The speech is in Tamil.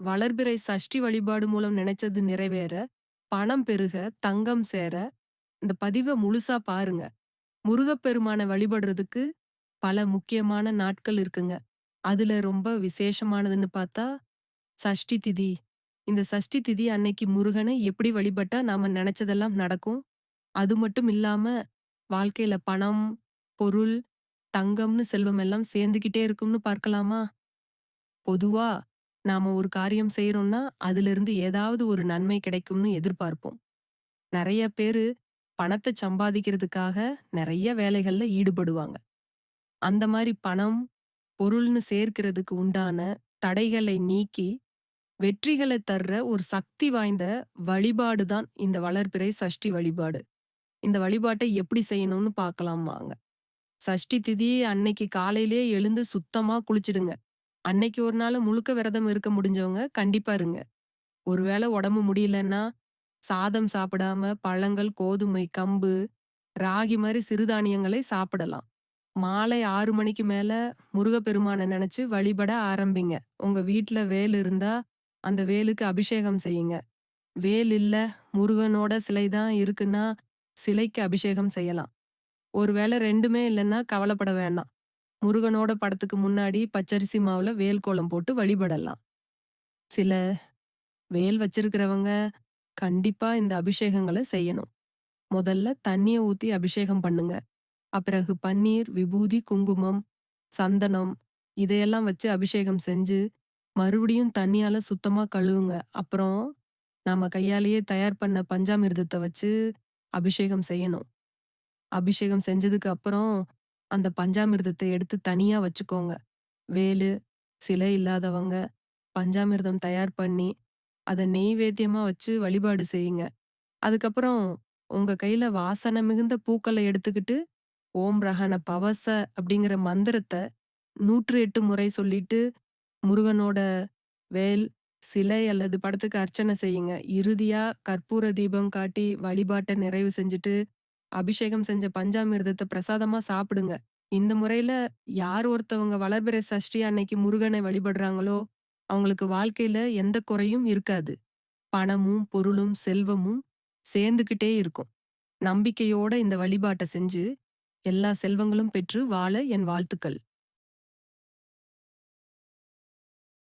வளர்பிறை சஷ்டி வழிபாடு மூலம் நினைச்சது நிறைவேற, பணம் பெருக, தங்கம் சேர, இந்த பதிவ முழுசா பாருங்க. முருகப்பெருமான வழிபடுறதுக்கு பல முக்கியமான நாட்கள் இருக்குங்க. அதுல ரொம்ப விசேஷமானதுன்னு பார்த்தா, சஷ்டி திதி. இந்த சஷ்டி திதி அன்னைக்கு முருகனை எப்படி வழிபட்டா நாம நினைச்சதெல்லாம் நடக்கும். அது மட்டும் இல்லாம, வாழ்க்கையில பணம், பொருள், தங்கம்னு செல்வம் எல்லாம் சேர்ந்துகிட்டே இருக்கும்னு பார்க்கலாமா? பொதுவா நாம ஒரு காரியம் செய்றோம்னா, அதிலிருந்து ஏதாவது ஒரு நன்மை கிடைக்கும்னு எதிர்பார்ப்போம். நெறைய பேரு பணத்த சம்பாதிக்கிறதுக்காக நெறைய வேலைகள்ல ஈடுபடுவாங்க. அந்த மாரி பணம், பொருள்னு சேர்க்கிறதுக்கு உண்டான தடைகளை நீக்கி, வெற்றிகள தர்ற ஒரு சக்தி வாய்ந்த வழிபாடு தான் இந்த வளர்பிறை சஷ்டி வழிபாடு. இந்த வழிபாட்ட எப்படி செய்யணும்னு பார்க்கலாம் வாங்க. சஷ்டி திதி அன்னைக்கு காலையிலேயே எழுந்து சுத்தமா குளிச்சிடுங்க. அன்னைக்கு ஒரு நாள் முழுக்க விரதம் இருக்க முடிஞ்சவங்க கண்டிப்பா இருங்க. ஒருவேளை உடம்பு முடியலன்னா, சாதம் சாப்பிடாம பழங்கள், கோதுமை, கம்பு, ராகி மாரி சிறுதானியங்களை சாப்பிடலாம். மாலை 6 மணிக்கு மேல முருகப்பெருமான நெனச்சு வழிபட ஆரம்பிங்க. உங்க வீட்ல வேல் இருந்தா, அந்த வேலுக்கு அபிஷேகம் செய்யுங்க. வேல் இல்ல, முருகனோட சிலை தான் இருக்குன்னா, சிலைக்கு அபிஷேகம் செய்யலாம். ஒருவேளை 2மே இல்லன்னா கவலைப்பட வேண்டாம். முருகனோட படத்துக்கு முன்னாடி பச்சரிசி மாவுல வேல் கோலம் போட்டு வழிபடலாம். சில வேல் வச்சிருக்கிறவங்க கண்டிப்பா இந்த அபிஷேகங்கள செய்யணும். முதல்ல தண்ணிய ஊத்தி அபிஷேகம் பண்ணுங்க. அப்பிறகு பன்னீர், விபூதி, குங்குமம், சந்தனம் இதையெல்லாம் வச்சு அபிஷேகம் செஞ்சு, மறுபடியும் தண்ணியால சுத்தமா கழுவுங்க. அப்புறம் நாம கையாலேயே தயார் பண்ண பஞ்சாமிர்தத்த வச்சு அபிஷேகம் செய்யணும். அபிஷேகம் செஞ்சதுக்கு அப்புறம் அந்த பஞ்சாமிர்தத்த எடுத்து தனியா வச்சுக்கோங்க. வேலு, சிலை இல்லாதவங்க பஞ்சாமிர்தம் தயார் பண்ணி, அத நெய்வேத்தியமா வச்சு வழிபாடு செய்யுங்க. அதுக்கப்புறம் உங்க கையில வாசனை மிகுந்த பூக்கள எடுத்துக்கிட்டு, ஓம் ரஹன பவச அப்படிங்கிற மந்திரத்த 108 முறை சொல்லிட்டு, முருகனோட வேல், சிலை அல்லது படத்துக்கு அர்ச்சனை செய்யுங்க. இறுதியா கற்பூர தீபம் காட்டி வழிபாட்ட நிறைவு செஞ்சுட்டு, அபிஷேகம் செஞ்ச பஞ்சாமிர்தத்த பிரசாதமா சாப்பிடுங்க. இந்த முறையில யார் ஒருத்தவங்க வளர்பிறை சஷ்டி அன்னைக்கு முருகனை வழிபடுறாங்களோ, அவங்களுக்கு வாழ்க்கையில எந்த குறையும் இருக்காது. பணமும், பொருளும், செல்வமும் சேர்ந்துகிட்டே இருக்கும். நம்பிக்கையோட இந்த வழிபாட்ட செஞ்சு, எல்லா செல்வங்களும் பெற்று வாழ என் வாழ்த்துக்கள்.